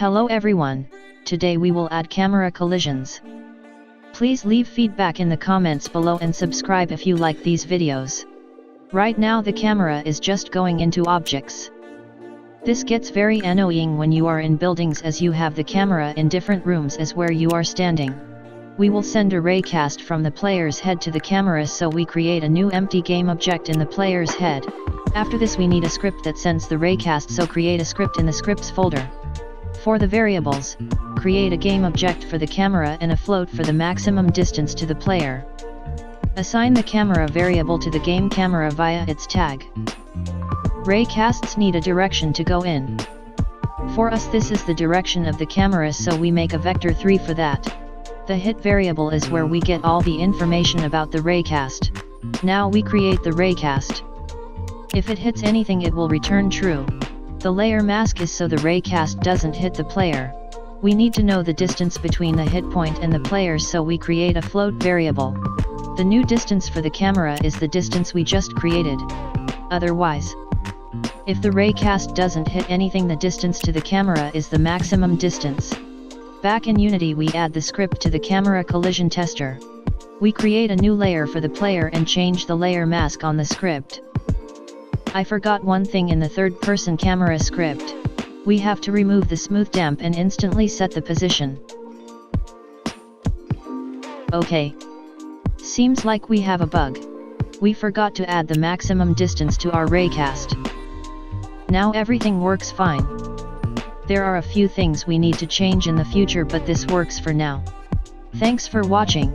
Hello everyone, today we will add camera collisions. Please leave feedback in the comments below and subscribe if you like these videos. Right now the camera is just going into objects. This gets very annoying when you are in buildings as you have the camera in different rooms as where you are standing. We will send a raycast from the player's head to the camera, so we create a new empty game object in the player's head. After this we need a script that sends the raycast, so create a script in the scripts folder. For the variables, create a game object for the camera and a float for the maximum distance to the player. Assign the camera variable to the game camera via its tag. Raycasts need a direction to go in. For us this is the direction of the camera, so we make a vector 3 for that. The hit variable is where we get all the information about the raycast. Now we create the raycast. If it hits anything it will return true. The layer mask is so the raycast doesn't hit the player. We need to know the distance between the hit point and the player, so we create a float variable. The new distance for the camera is the distance we just created. Otherwise, if the raycast doesn't hit anything, the distance to the camera is the maximum distance. Back in Unity we add the script to the camera collision tester. We create a new layer for the player and change the layer mask on the script. I forgot one thing in the third-person camera script. We have to remove the smooth damp and instantly set the position. Okay. Seems like we have a bug. We forgot to add the maximum distance to our raycast. Now everything works fine. There are a few things we need to change in the future, but this works for now. Thanks for watching.